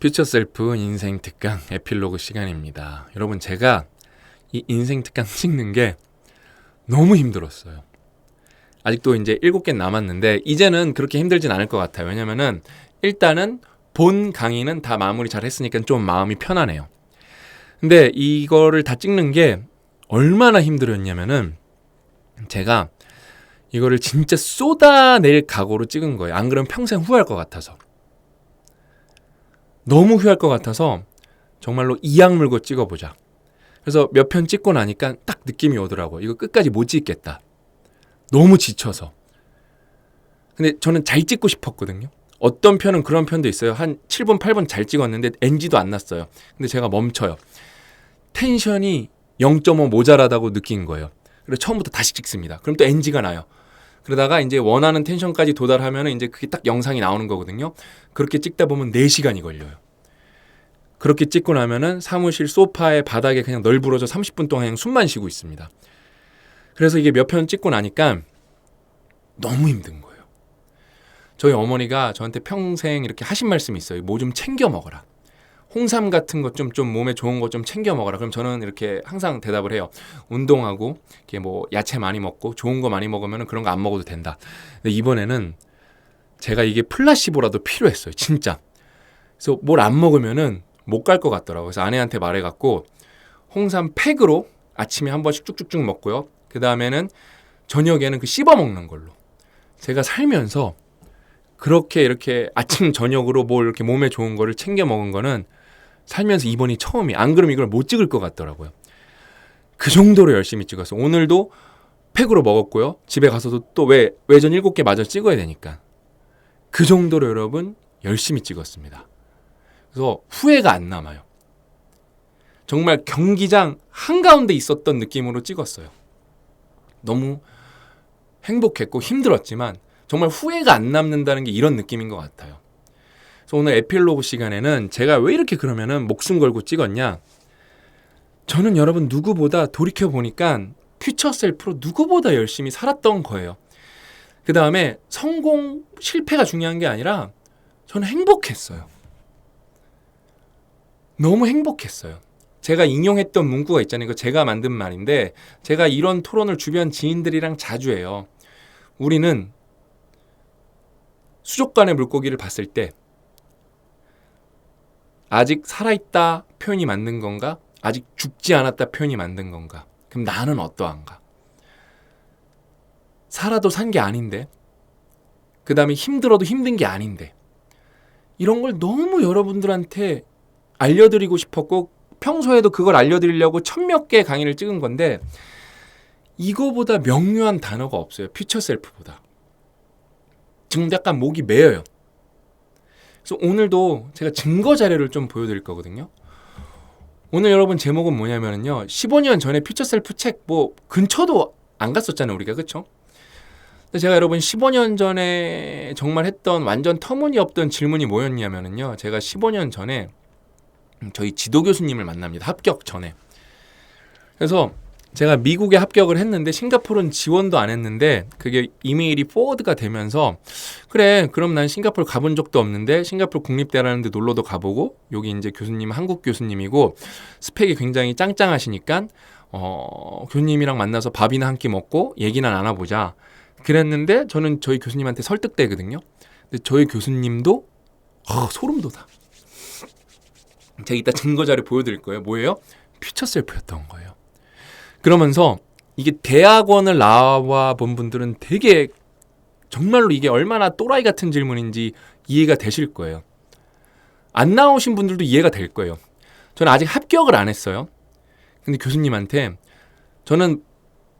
퓨처셀프 인생 특강 에필로그 시간입니다. 여러분, 제가 이 인생 특강 찍는 게 너무 힘들었어요. 아직도 이제 7개 남았는데 이제는 그렇게 힘들진 않을 것 같아요. 왜냐면은 일단은 본 강의는 다 마무리 잘 했으니까 좀 마음이 편하네요. 근데 이거를 다 찍는 게 얼마나 힘들었냐면은 제가 이거를 진짜 쏟아낼 각오로 찍은 거예요. 안 그러면 평생 후회할 것 같아서. 너무 후회할 것 같아서 정말로 이악 물고 찍어보자. 그래서 몇 편 찍고 나니까 딱 느낌이 오더라고요. 이거 끝까지 못 찍겠다. 너무 지쳐서. 근데 저는 잘 찍고 싶었거든요. 어떤 편은 그런 편도 있어요. 한 7분, 8분 잘 찍었는데 NG도 안 났어요. 근데 제가 멈춰요. 텐션이 0.5 모자라다고 느낀 거예요. 그래서 처음부터 다시 찍습니다. 그럼 또 NG가 나요. 그러다가 이제 원하는 텐션까지 도달하면 이제 그게 딱 영상이 나오는 거거든요. 그렇게 찍다 보면 4시간이 걸려요. 그렇게 찍고 나면은 사무실 소파에 바닥에 그냥 널브러져 30분 동안 그냥 숨만 쉬고 있습니다. 그래서 이게 몇 편 찍고 나니까 너무 힘든 거예요. 저희 어머니가 저한테 평생 이렇게 하신 말씀이 있어요. 뭐 좀 챙겨 먹어라. 홍삼 같은 것 좀 몸에 좋은 거 좀 챙겨 먹어라. 그럼 저는 이렇게 항상 대답을 해요. 운동하고 이렇게 뭐 야채 많이 먹고 좋은 거 많이 먹으면 그런 거 안 먹어도 된다. 근데 이번에는 제가 이게 플라시보라도 필요했어요. 진짜. 그래서 뭘 안 먹으면은 못 갈 것 같더라고요. 그래서 아내한테 말해갖고 홍삼 팩으로 아침에 한 번씩 쭉쭉쭉 먹고요. 그 다음에는 저녁에는 그 씹어 먹는 걸로. 제가 살면서 그렇게 이렇게 아침 저녁으로 뭘 이렇게 몸에 좋은 거를 챙겨 먹은 거는 살면서 이번이 처음이에요. 안 그러면 이걸 못 찍을 것 같더라고요. 그 정도로 열심히 찍었어요. 오늘도 팩으로 먹었고요. 집에 가서도 또 외전 7개 마저 찍어야 되니까. 그 정도로 여러분 열심히 찍었습니다. 그래서 후회가 안 남아요. 정말 경기장 한가운데 있었던 느낌으로 찍었어요. 너무 행복했고 힘들었지만 정말 후회가 안 남는다는 게 이런 느낌인 것 같아요. 그래서 오늘 에필로그 시간에는 제가 왜 이렇게 그러면은 목숨 걸고 찍었냐? 저는 여러분 누구보다 돌이켜보니까 퓨처 셀프로 누구보다 열심히 살았던 거예요. 그 다음에 성공, 실패가 중요한 게 아니라 저는 행복했어요. 너무 행복했어요. 제가 인용했던 문구가 있잖아요. 이거 제가 만든 말인데 제가 이런 토론을 주변 지인들이랑 자주 해요. 우리는 수족관의 물고기를 봤을 때 아직 살아있다 표현이 맞는 건가? 아직 죽지 않았다 표현이 맞는 건가? 그럼 나는 어떠한가? 살아도 산 게 아닌데, 그 다음에 힘들어도 힘든 게 아닌데, 이런 걸 너무 여러분들한테 알려드리고 싶었고 평소에도 그걸 알려드리려고 1000몇 개의 강의를 찍은 건데 이거보다 명료한 단어가 없어요. 퓨처 셀프보다. 지금 약간 목이 메어요. 그래서 오늘도 제가 증거 자료를 좀 보여드릴 거거든요. 오늘 여러분 제목은 뭐냐면요. 15년 전에 퓨처 셀프 책 뭐 근처도 안 갔었잖아요. 우리가. 그렇죠? 근데 제가 여러분 15년 전에 정말 했던 완전 터무니없던 질문이 뭐였냐면요. 제가 15년 전에 저희 지도 교수님을 만납니다. 합격 전에. 그래서 제가 미국에 합격을 했는데 싱가포르는 지원도 안 했는데 그게 이메일이 포워드가 되면서 그래 그럼 난 싱가포르 가본 적도 없는데 싱가포르 국립대라는 데 놀러도 가보고 여기 이제 교수님 한국 교수님이고 스펙이 굉장히 짱짱하시니까 교수님이랑 만나서 밥이나 한 끼 먹고 얘기나 나눠보자 그랬는데 저는 저희 교수님한테 설득되거든요. 근데 저희 교수님도 소름 돋아. 제가 이따 증거 자료 보여드릴 거예요. 뭐예요? 퓨처 셀프였던 거예요. 그러면서 이게 대학원을 나와 본 분들은 되게 정말로 이게 얼마나 또라이 같은 질문인지 이해가 되실 거예요. 안 나오신 분들도 이해가 될 거예요. 저는 아직 합격을 안 했어요. 근데 교수님한테 저는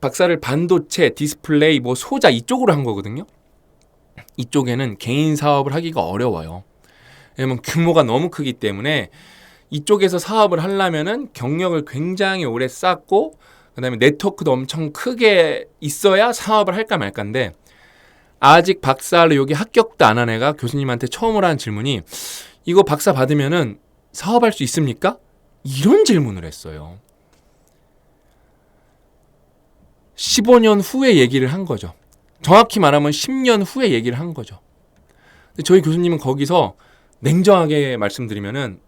박사를 반도체, 디스플레이, 뭐 소자 이쪽으로 한 거거든요. 이쪽에는 개인 사업을 하기가 어려워요. 왜냐면 규모가 너무 크기 때문에 이쪽에서 사업을 하려면은 경력을 굉장히 오래 쌓고 그다음에 네트워크도 엄청 크게 있어야 사업을 할까 말까인데 아직 박사를 여기 합격도 안 한 애가 교수님한테 처음으로 한 질문이 이거 박사 받으면은 사업할 수 있습니까? 이런 질문을 했어요. 15년 후에 얘기를 한 거죠. 정확히 말하면 10년 후에 얘기를 한 거죠. 근데 저희 교수님은 거기서 냉정하게 말씀드리면은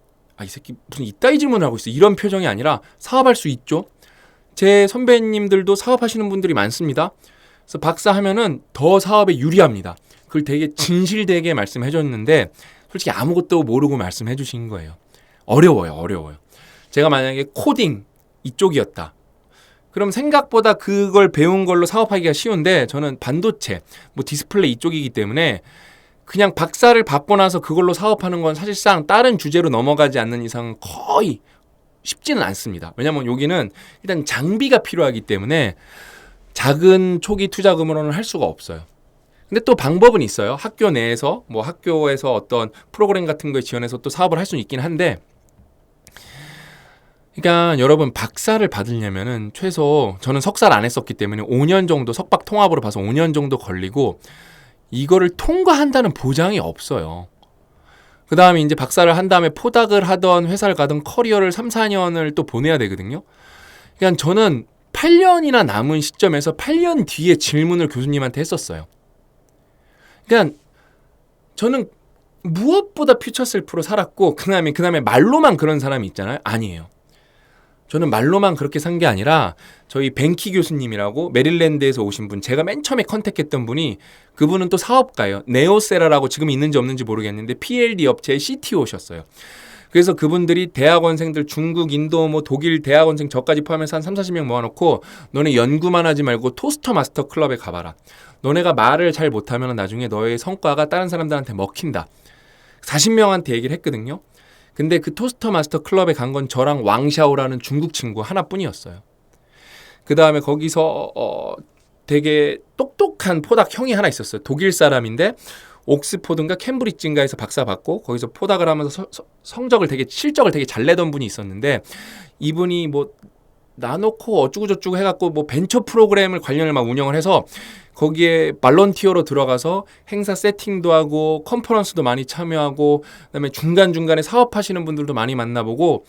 이 새끼 무슨 이따위 질문을 하고 있어, 이런 표정이 아니라 사업할 수 있죠. 제 선배님들도 사업하시는 분들이 많습니다. 그래서 박사 하면은 더 사업에 유리합니다. 그걸 되게 진실되게 말씀해 줬는데 솔직히 아무것도 모르고 말씀해 주신 거예요. 어려워요. 제가 만약에 코딩 이쪽이었다, 그럼 생각보다 그걸 배운 걸로 사업하기가 쉬운데 저는 반도체, 뭐 디스플레이 이쪽이기 때문에 그냥 박사를 받고 나서 그걸로 사업하는 건 사실상 다른 주제로 넘어가지 않는 이상은 거의 쉽지는 않습니다. 왜냐하면 여기는 일단 장비가 필요하기 때문에 작은 초기 투자금으로는 할 수가 없어요. 근데 또 방법은 있어요. 학교 내에서 뭐 학교에서 어떤 프로그램 같은 거에 지원해서 또 사업을 할 수는 있긴 한데, 그러니까 여러분 박사를 받으려면은 최소 저는 석사를 안 했었기 때문에 5년 정도, 석박 통합으로 봐서 5년 정도 걸리고 이거를 통과한다는 보장이 없어요. 그 다음에 이제 박사를 한 다음에 포닥을 하던 회사를 가던 커리어를 3, 4년을 또 보내야 되거든요. 그러니까 저는 8년이나 남은 시점에서 8년 뒤에 질문을 교수님한테 했었어요. 그러니까 저는 무엇보다 퓨처 셀프로 살았고 그다음에 말로만 그런 사람이 있잖아요. 아니에요. 저는 말로만 그렇게 산 게 아니라 저희 벤키 교수님이라고 메릴랜드에서 오신 분, 제가 맨 처음에 컨택했던 분이, 그분은 또 사업가예요. 네오세라라고 지금 있는지 없는지 모르겠는데 PLD 업체의 CTO셨어요. 그래서 그분들이 대학원생들 중국, 인도, 뭐 독일 대학원생 저까지 포함해서 한 3, 40명 모아놓고 너네 연구만 하지 말고 토스터 마스터 클럽에 가봐라. 너네가 말을 잘 못하면 나중에 너의 성과가 다른 사람들한테 먹힌다. 40명한테 얘기를 했거든요. 근데 그 토스터 마스터 클럽에 간 건 저랑 왕샤오라는 중국 친구 하나뿐이었어요. 그 다음에 거기서 되게 똑똑한 포닥 형이 하나 있었어요. 독일 사람인데 옥스포드인가 캠브리지인가에서 박사 받고 거기서 포닥을 하면서 실적을 되게 잘 내던 분이 있었는데, 이분이 뭐 나노코 어쩌고저쩌고 해갖고 뭐 벤처 프로그램을 관련을 막 운영을 해서 거기에 발런티어로 들어가서 행사 세팅도 하고 컨퍼런스도 많이 참여하고 그다음에 중간중간에 사업하시는 분들도 많이 만나보고,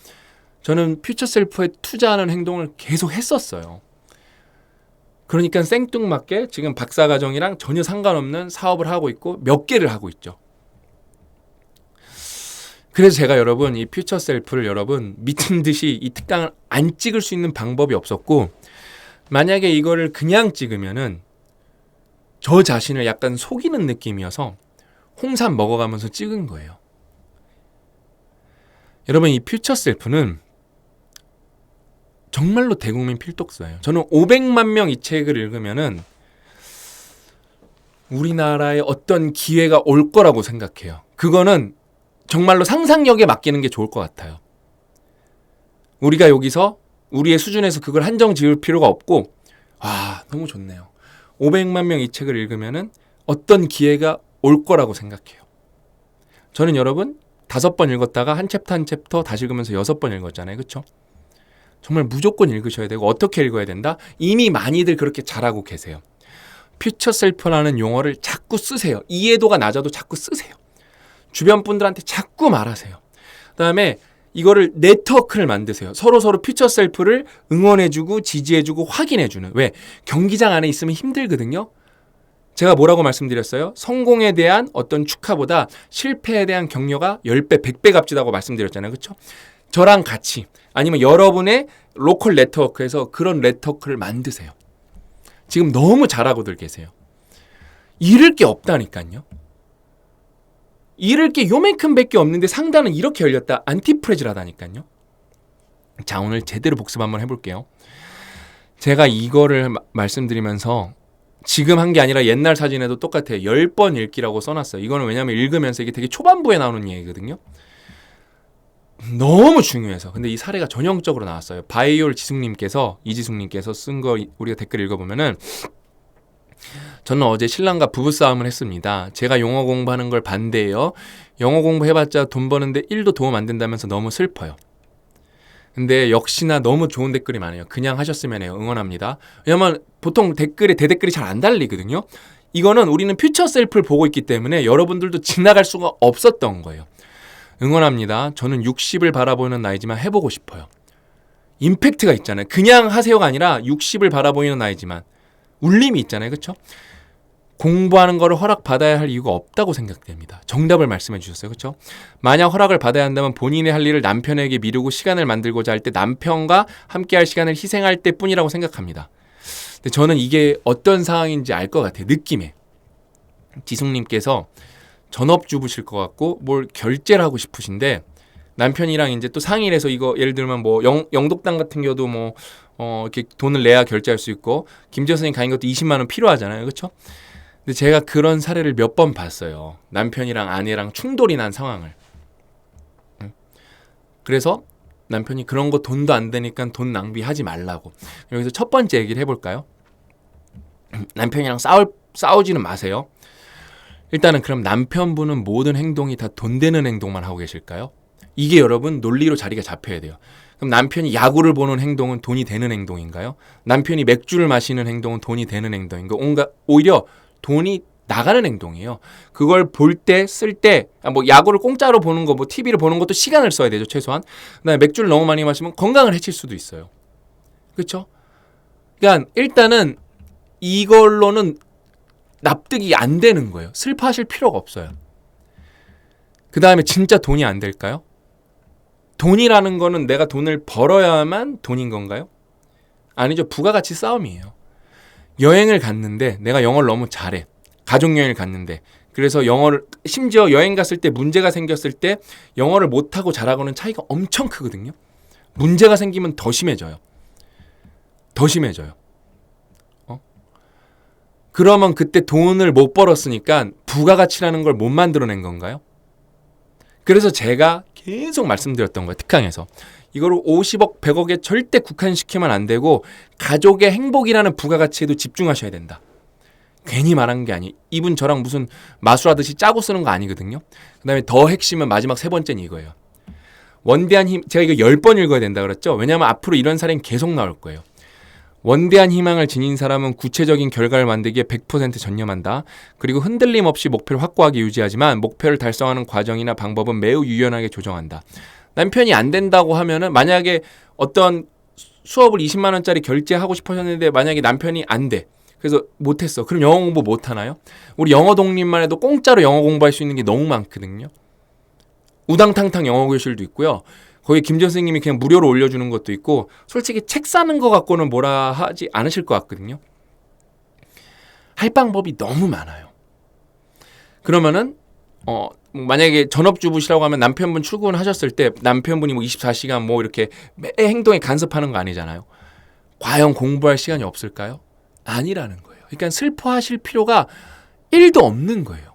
저는 퓨처셀프에 투자하는 행동을 계속 했었어요. 그러니까 생뚱맞게 지금 박사과정이랑 전혀 상관없는 사업을 하고 있고 몇 개를 하고 있죠. 그래서 제가 여러분 이 퓨처셀프를 여러분 미친 듯이 이 특강을 안 찍을 수 있는 방법이 없었고, 만약에 이거를 그냥 찍으면은 저 자신을 약간 속이는 느낌이어서 홍삼 먹어가면서 찍은 거예요. 여러분 이 퓨처셀프는 정말로 대국민 필독서예요. 저는 500만 명 이 책을 읽으면은 우리나라에 어떤 기회가 올 거라고 생각해요. 그거는 정말로 상상력에 맡기는 게 좋을 것 같아요. 우리가 여기서 우리의 수준에서 그걸 한정 지을 필요가 없고, 너무 좋네요. 500만 명 이 책을 읽으면은 어떤 기회가 올 거라고 생각해요. 저는 여러분 5번 읽었다가 한 챕터 다시 읽으면서 6번 읽었잖아요. 그렇죠? 정말 무조건 읽으셔야 되고, 어떻게 읽어야 된다? 이미 많이들 그렇게 잘하고 계세요. 퓨처셀프라는 용어를 자꾸 쓰세요. 이해도가 낮아도 자꾸 쓰세요. 주변 분들한테 자꾸 말하세요. 그다음에 이거를 네트워크를 만드세요. 서로 퓨처셀프를 응원해주고 지지해주고 확인해주는. 왜? 경기장 안에 있으면 힘들거든요. 제가 뭐라고 말씀드렸어요? 성공에 대한 어떤 축하보다 실패에 대한 격려가 10배, 100배 값지다고 말씀드렸잖아요. 그렇죠? 저랑 같이 아니면 여러분의 로컬 네트워크에서 그런 네트워크를 만드세요. 지금 너무 잘하고들 계세요. 잃을 게 없다니까요. 잃을 게 요만큼 밖에 없는데 상단은 이렇게 열렸다. 안티프레질하다니까요. 자, 오늘 제대로 복습 한번 해볼게요. 제가 이거를 말씀드리면서 지금 한 게 아니라 옛날 사진에도 똑같아요. 10번 읽기라고 써놨어요. 이거는 왜냐하면 읽으면서 이게 되게 초반부에 나오는 얘기거든요. 너무 중요해서. 근데 이 사례가 전형적으로 나왔어요. 바이올 이지숙님께서 쓴 거 우리가 댓글 읽어보면은, 저는 어제 신랑과 부부싸움을 했습니다. 제가 영어 공부하는 걸 반대해요. 영어 공부해봤자 돈 버는데 1도 도움 안 된다면서 너무 슬퍼요. 근데 역시나 너무 좋은 댓글이 많아요. 그냥 하셨으면 해요. 응원합니다. 왜냐면 보통 댓글에 대댓글이 잘 안 달리거든요. 이거는 우리는 퓨처 셀프를 보고 있기 때문에 여러분들도 지나갈 수가 없었던 거예요. 응원합니다. 저는 60을 바라보는 나이지만 해보고 싶어요. 임팩트가 있잖아요. 그냥 하세요가 아니라 60을 바라보이는 나이지만 울림이 있잖아요. 그렇죠? 공부하는 거를 허락받아야 할 이유가 없다고 생각됩니다. 정답을 말씀해 주셨어요. 그렇죠? 만약 허락을 받아야 한다면 본인의 할 일을 남편에게 미루고 시간을 만들고자 할 때 남편과 함께 할 시간을 희생할 때뿐이라고 생각합니다. 근데 저는 이게 어떤 상황인지 알 것 같아요. 느낌에. 지숙님께서 전업주부실 것 같고 뭘 결제를 하고 싶으신데 남편이랑 이제 또 상의를 해서 이거 예를 들면 뭐 영독당 같은 경우도 뭐 이렇게 돈을 내야 결제할 수 있고 김지현 선생님 가인 것도 20만 원 필요하잖아요. 그렇죠? 근데 제가 그런 사례를 몇 번 봤어요. 남편이랑 아내랑 충돌이 난 상황을. 그래서 남편이 그런 거 돈도 안 되니까 돈 낭비하지 말라고. 여기서 첫 번째 얘기를 해볼까요? 남편이랑 싸우지는 마세요. 일단은 그럼 남편분은 모든 행동이 다 돈 되는 행동만 하고 계실까요? 이게 여러분 논리로 자리가 잡혀야 돼요. 그럼 남편이 야구를 보는 행동은 돈이 되는 행동인가요? 남편이 맥주를 마시는 행동은 돈이 되는 행동인가요? 오히려 돈이 나가는 행동이에요. 그걸 볼 때, 쓸 때, 뭐 야구를 공짜로 보는 거, 뭐 TV를 보는 것도 시간을 써야 되죠, 최소한. 그다음에 맥주를 너무 많이 마시면 건강을 해칠 수도 있어요. 그렇죠? 그러니까 일단은 이걸로는 납득이 안 되는 거예요. 슬퍼하실 필요가 없어요. 그 다음에 진짜 돈이 안 될까요? 돈이라는 거는 내가 돈을 벌어야만 돈인 건가요? 아니죠. 부가가치 싸움이에요. 여행을 갔는데 내가 영어를 너무 잘해. 가족여행을 갔는데 그래서 영어를 심지어 여행 갔을 때 문제가 생겼을 때 영어를 못하고 잘하고는 차이가 엄청 크거든요. 문제가 생기면 더 심해져요. 더 심해져요. 그러면 그때 돈을 못 벌었으니까 부가가치라는 걸 못 만들어낸 건가요? 그래서 제가 계속 말씀드렸던 거예요. 특강에서. 이거를 50억, 100억에 절대 국한시키면 안 되고 가족의 행복이라는 부가가치에도 집중하셔야 된다. 괜히 말한 게 아니에요. 이분 저랑 무슨 마술하듯이 짜고 쓰는 거 아니거든요. 그 다음에 더 핵심은 마지막 세 번째는 이거예요. 원대한 힘, 제가 이거 10번 읽어야 된다 그랬죠. 왜냐하면 앞으로 이런 사례는 계속 나올 거예요. 원대한 희망을 지닌 사람은 구체적인 결과를 만들기에 100% 전념한다. 그리고 흔들림 없이 목표를 확고하게 유지하지만 목표를 달성하는 과정이나 방법은 매우 유연하게 조정한다. 남편이 안 된다고 하면은 만약에 어떤 수업을 20만 원짜리 결제하고 싶으셨는데 만약에 남편이 안 돼. 그래서 못했어. 그럼 영어 공부 못하나요? 우리 영어 독립만 해도 공짜로 영어 공부할 수 있는 게 너무 많거든요. 우당탕탕 영어 교실도 있고요. 거기 김 선생님이 그냥 무료로 올려주는 것도 있고 솔직히 책 사는 거 갖고는 뭐라 하지 않으실 것 같거든요. 할 방법이 너무 많아요. 그러면은 만약에 전업주부시라고 하면 남편분 출근하셨을 때 남편분이 뭐 24시간 뭐 이렇게 매 행동에 간섭하는 거 아니잖아요. 과연 공부할 시간이 없을까요? 아니라는 거예요. 그러니까 슬퍼하실 필요가 1도 없는 거예요.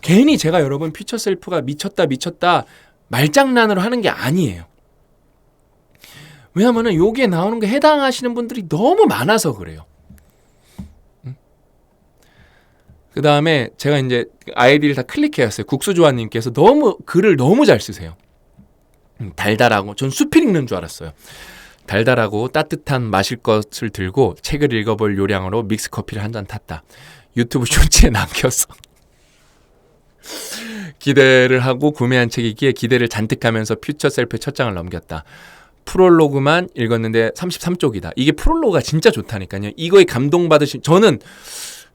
괜히 제가 여러분 퓨처 셀프가 미쳤다 말장난으로 하는 게 아니에요. 왜냐하면 여기에 나오는 게 해당하시는 분들이 너무 많아서 그래요. 그 다음에 제가 이제 아이디를 다 클릭해왔어요. 국수조아님께서 글을 너무 잘 쓰세요. 달달하고 전 수필 읽는 줄 알았어요. 달달하고 따뜻한 마실 것을 들고 책을 읽어볼 요량으로 믹스커피를 한 잔 탔다. 유튜브 쇼츠에 남겼어. 기대를 하고 구매한 책이기에 기대를 잔뜩 하면서 퓨처 셀프의 첫 장을 넘겼다. 프롤로그만 읽었는데 33쪽이다. 이게 프롤로그가 진짜 좋다니까요. 이거에 감동받으신 저는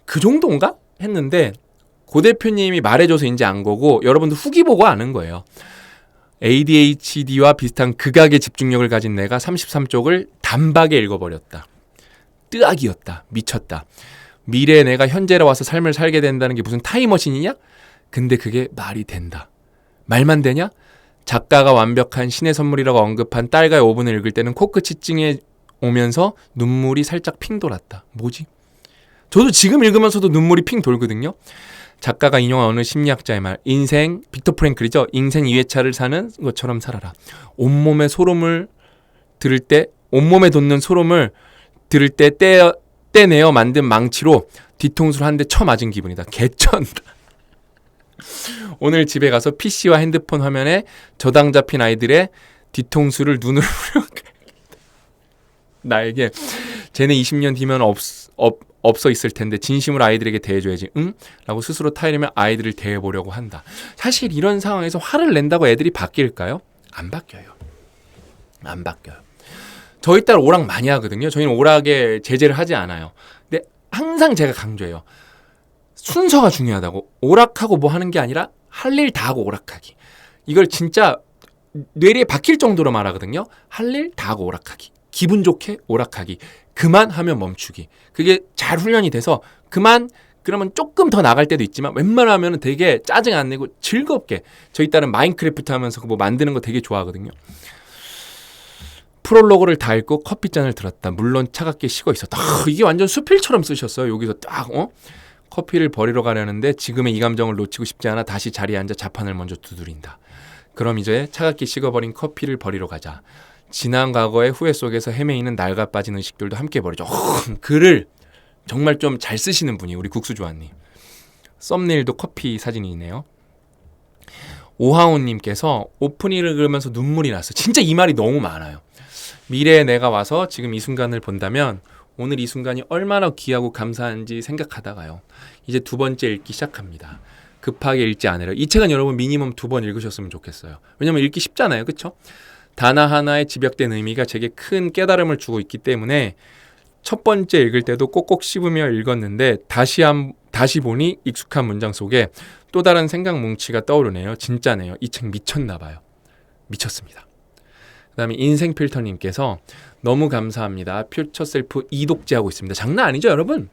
그 정도인가? 했는데 고 대표님이 말해줘서 이제 안 거고 여러분도 후기 보고 아는 거예요. ADHD와 비슷한 극악의 집중력을 가진 내가 33쪽을 단박에 읽어버렸다. 뜨악이었다. 미쳤다. 미래의 내가 현재로 와서 삶을 살게 된다는 게 무슨 타임머신이냐? 근데 그게 말이 된다. 말만 되냐? 작가가 완벽한 신의 선물이라고 언급한 딸과의 5분을 읽을 때는 코끝이 찡해 오면서 눈물이 살짝 핑 돌았다. 뭐지? 저도 지금 읽으면서도 눈물이 핑 돌거든요. 작가가 인용한 어느 심리학자의 말, 인생, 빅터 프랭클이죠. 인생 2회차를 사는 것처럼 살아라. 온몸에 돋는 소름을 들을 때 떼내어 만든 망치로 뒤통수를 한 대 쳐맞은 기분이다. 개쩐다. 오늘 집에 가서 PC와 핸드폰 화면에 저당 잡힌 아이들의 뒤통수를 눈으로 나에게 쟤네 20년 뒤면 없어 있을 텐데 진심으로 아이들에게 대해줘야지. 응? 라고 스스로 타이르며 아이들을 대해보려고 한다. 사실 이런 상황에서 화를 낸다고 애들이 바뀔까요? 안 바뀌어요. 안 바뀌어요. 저희 딸 오락 많이 하거든요. 저희는 오락에 제재를 하지 않아요. 근데 항상 제가 강조해요. 순서가 중요하다고. 오락하고 뭐 하는 게 아니라 할 일 다 하고 오락하기. 이걸 진짜 뇌리에 박힐 정도로 말하거든요. 할 일 다 하고 오락하기. 기분 좋게 오락하기. 그만하면 멈추기. 그게 잘 훈련이 돼서 그러면 조금 더 나갈 때도 있지만 웬만하면 되게 짜증 안 내고 즐겁게. 저희 딸은 마인크래프트 하면서 뭐 만드는 거 되게 좋아하거든요. 프롤로그를 다 읽고 커피잔을 들었다. 물론 차갑게 식어 있었다. 이게 완전 수필처럼 쓰셨어요. 여기서 딱 커피를 버리러 가려는데 지금의 이 감정을 놓치고 싶지 않아 다시 자리에 앉아 자판을 먼저 두드린다. 그럼 이제 차갑게 식어버린 커피를 버리러 가자. 지난 과거의 후회 속에서 헤매이는 낡아 빠진 의식들도 함께 버리죠. 글을 정말 좀 잘 쓰시는 분이 우리 국수조아님. 썸네일도 커피 사진이네요. 오하온님께서 오프닝을 그러면서 눈물이 났어요. 진짜 이 말이 너무 많아요. 미래의 내가 와서 지금 이 순간을 본다면 오늘 이 순간이 얼마나 귀하고 감사한지 생각하다가요. 이제 두 번째 읽기 시작합니다. 급하게 읽지 않으려. 이 책은 여러분 미니멈 2번 읽으셨으면 좋겠어요. 왜냐면 읽기 쉽잖아요. 그렇죠? 단어 하나에 집약된 의미가 제게 큰 깨달음을 주고 있기 때문에 첫 번째 읽을 때도 꼭꼭 씹으며 읽었는데 다시 보니 익숙한 문장 속에 또 다른 생각 뭉치가 떠오르네요. 진짜네요. 이 책 미쳤나 봐요. 미쳤습니다. 그 다음에 인생필터님께서 너무 감사합니다. 퓨처셀프 2독째하고 있습니다. 장난 아니죠 여러분?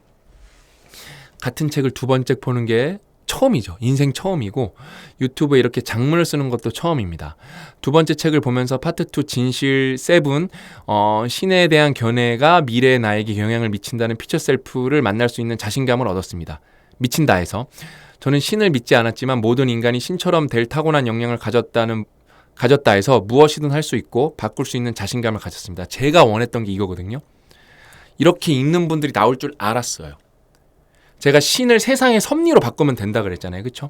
같은 책을 두 번째 보는 게 처음이죠. 인생 처음이고 유튜브에 이렇게 장문을 쓰는 것도 처음입니다. 두 번째 책을 보면서 파트 2 진실 7 신에 대한 견해가 미래의 나에게 영향을 미친다는 퓨처셀프를 만날 수 있는 자신감을 얻었습니다. 미친다 해서 저는 신을 믿지 않았지만 모든 인간이 신처럼 될 타고난 역량을 가졌다 해서 무엇이든 할 수 있고 바꿀 수 있는 자신감을 가졌습니다. 제가 원했던 게 이거거든요. 이렇게 읽는 분들이 나올 줄 알았어요. 제가 신을 세상의 섭리로 바꾸면 된다 그랬잖아요. 그렇죠?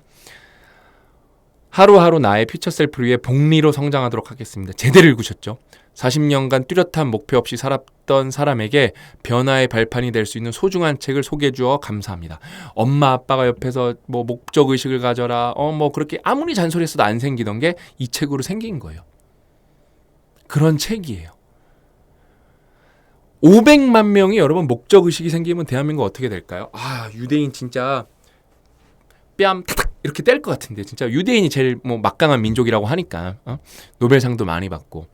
하루하루 나의 퓨처셀프를 위해 복리로 성장하도록 하겠습니다. 제대로 읽으셨죠? 40년간 뚜렷한 목표 없이 살았던 사람에게 변화의 발판이 될 수 있는 소중한 책을 소개해 주어 감사합니다. 엄마 아빠가 옆에서 뭐 목적의식을 가져라 뭐 그렇게 아무리 잔소리했어도 안 생기던 게 이 책으로 생긴 거예요. 그런 책이에요. 500만 명이 여러분 목적의식이 생기면 대한민국 어떻게 될까요? 유대인 진짜 뺨 탁탁 이렇게 뗄 것 같은데 진짜 유대인이 제일 뭐 막강한 민족이라고 하니까 노벨상도 많이 받고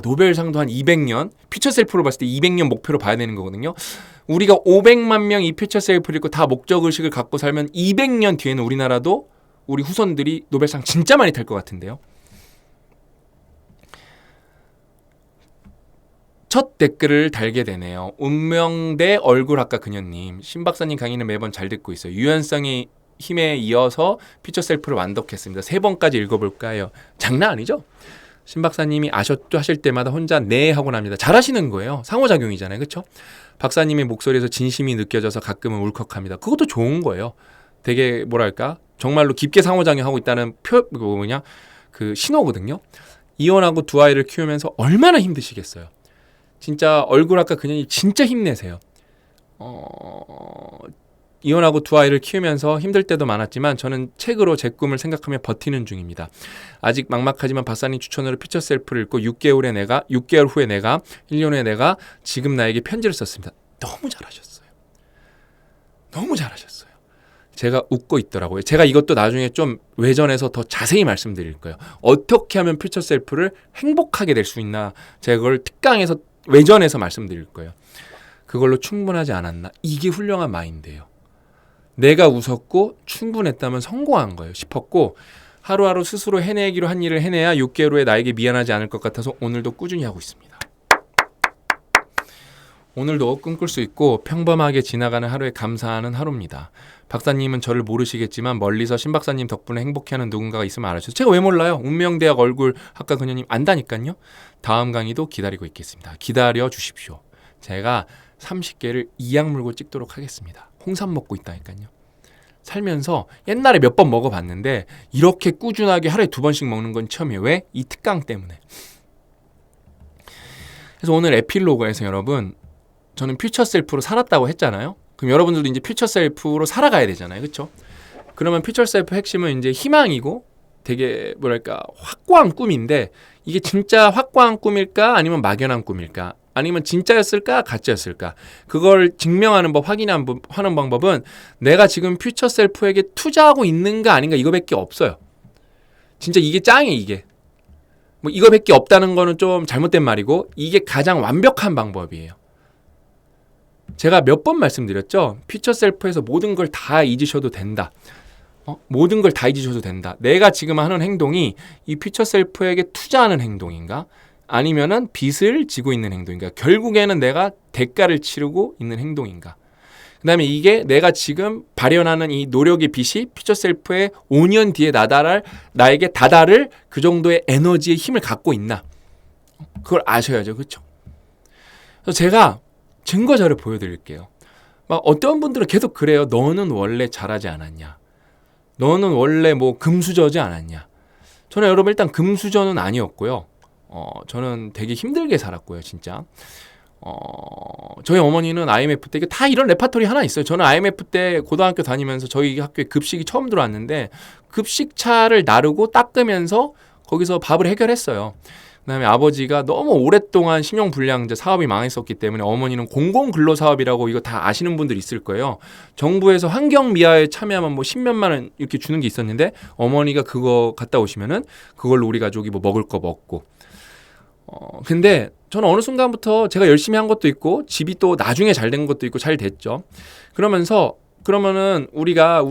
노벨상도 한 200년 퓨처셀프로 봤을 때 200년 목표로 봐야 되는 거거든요. 우리가 500만 명 이 퓨처셀프를 읽고 다 목적의식을 갖고 살면 200년 뒤에는 우리나라도 우리 후손들이 노벨상 진짜 많이 탈 것 같은데요. 첫 댓글을 달게 되네요. 운명대 얼굴학과 그녀님. 신 박사님 강의는 매번 잘 듣고 있어요. 유연성의 힘에 이어서 퓨처셀프를 완독했습니다. 3번까지 읽어볼까요? 장난 아니죠? 신 박사님이 아셨죠 하실 때마다 혼자 네 하고 납니다. 잘하시는 거예요. 상호작용이잖아요. 그렇죠? 박사님의 목소리에서 진심이 느껴져서 가끔은 울컥합니다. 그것도 좋은 거예요. 되게 뭐랄까 정말로 깊게 상호작용하고 있다는 그 신호거든요. 이혼하고 두 아이를 키우면서 얼마나 힘드시겠어요. 진짜 얼굴학과 그녀님 진짜 힘내세요. 이혼하고 두 아이를 키우면서 힘들 때도 많았지만 저는 책으로 제 꿈을 생각하며 버티는 중입니다. 아직 막막하지만 박사님 추천으로 퓨처셀프를 읽고 6개월 후에 내가 1년 후에 내가 지금 나에게 편지를 썼습니다. 너무 잘하셨어요. 너무 잘하셨어요. 제가 웃고 있더라고요. 제가 이것도 나중에 좀 외전에서 더 자세히 말씀드릴 거예요. 어떻게 하면 퓨처셀프를 행복하게 될 수 있나 제가 그걸 특강에서 외전에서 말씀드릴 거예요. 그걸로 충분하지 않았나? 이게 훌륭한 마인드예요. 내가 웃었고 충분했다면 성공한 거예요 싶었고 하루하루 스스로 해내기로 한 일을 해내야 6개월 후에 나에게 미안하지 않을 것 같아서 오늘도 꾸준히 하고 있습니다. 오늘도 꿈꿀 수 있고 평범하게 지나가는 하루에 감사하는 하루입니다. 박사님은 저를 모르시겠지만 멀리서 신 박사님 덕분에 행복해하는 누군가가 있으면 알아주세요. 제가 왜 몰라요? 운명대학 얼굴 학과 그녀님 안다니까요. 다음 강의도 기다리고 있겠습니다. 기다려 주십시오. 제가 30개를 이악 물고 찍도록 하겠습니다. 홍삼 먹고 있다니까요. 살면서 옛날에 몇 번 먹어봤는데 이렇게 꾸준하게 하루에 2번씩 먹는 건 처음이에요. 왜? 이 특강 때문에. 그래서 오늘 에필로그에서 여러분 저는 퓨처셀프로 살았다고 했잖아요. 그럼 여러분들도 이제 퓨처셀프로 살아가야 되잖아요. 그렇죠? 그러면 퓨처셀프 핵심은 이제 희망이고 되게 뭐랄까 확고한 꿈인데 이게 진짜 확고한 꿈일까 아니면 막연한 꿈일까? 아니면 진짜였을까 가짜였을까 그걸 증명하는 법 하는 방법은 내가 지금 퓨처 셀프에게 투자하고 있는가 아닌가 이거밖에 없어요. 진짜 이게 짱이에요. 이게 뭐 이거밖에 없다는 거는 좀 잘못된 말이고 이게 가장 완벽한 방법이에요. 제가 몇 번 말씀드렸죠. 퓨처 셀프에서 모든 걸 다 잊으셔도 된다. 모든 걸 다 잊으셔도 된다. 내가 지금 하는 행동이 이 퓨처 셀프에게 투자하는 행동인가? 아니면은 빚을 지고 있는 행동인가? 결국에는 내가 대가를 치르고 있는 행동인가? 그 다음에 이게 내가 지금 발현하는 이 노력의 빚이 퓨처 셀프의 5년 뒤에 나에게 다다를 그 정도의 에너지의 힘을 갖고 있나? 그걸 아셔야죠. 그렇죠? 그래서 제가 증거 자료 보여드릴게요. 막 어떤 분들은 계속 그래요. 너는 원래 잘하지 않았냐? 너는 원래 뭐 금수저지 않았냐? 저는 여러분 일단 금수저는 아니었고요. 저는 되게 힘들게 살았고요, 진짜. 저희 어머니는 IMF 때 다 이런 레파토리 하나 있어요. 저는 IMF 때 고등학교 다니면서 저희 학교에 급식이 처음 들어왔는데 급식차를 나르고 닦으면서 거기서 밥을 해결했어요. 그다음에 아버지가 너무 오랫동안 신용불량자 사업이 망했었기 때문에 어머니는 공공근로사업이라고 이거 다 아시는 분들 있을 거예요. 정부에서 환경미화에 참여하면 뭐 10몇만 원 이렇게 주는 게 있었는데 어머니가 그거 갔다 오시면은 그걸로 우리 가족이 뭐 먹을 거 먹고 근데 저는 어느 순간부터 제가 열심히 한 것도 있고 집이 또 나중에 잘 된 것도 있고 잘 됐죠. 그러면은 우리가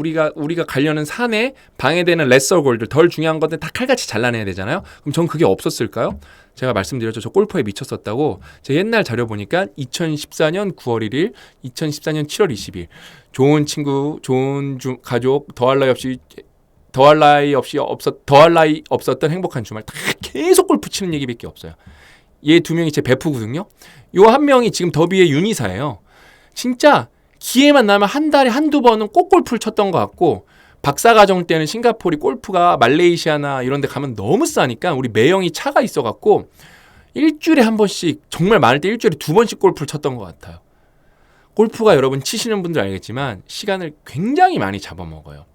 가려는 산에 방해되는 레서 골들 덜 중요한 것들 다 칼같이 잘라내야 되잖아요. 그럼 전 그게 없었을까요? 제가 말씀드렸죠. 저 골프에 미쳤었다고. 제 옛날 자료 보니까 2014년 9월 1일, 2014년 7월 20일 좋은 친구, 좋은 가족, 더할 나위 없었던 행복한 주말 다 계속 골프 치는 얘기밖에 없어요. 얘 두 명이 제 베프거든요. 요 한 명이 지금 더비의 윤이사예요. 진짜 기회만 나면 한 달에 한두 번은 꼭 골프를 쳤던 것 같고 박사과정 때는 싱가포르 골프가 말레이시아나 이런 데 가면 너무 싸니까 우리 매형이 차가 있어갖고 일주일에 한 번씩 정말 많을 때 일주일에 두 번씩 골프를 쳤던 것 같아요. 골프가 여러분 치시는 분들 알겠지만 시간을 굉장히 많이 잡아먹어요.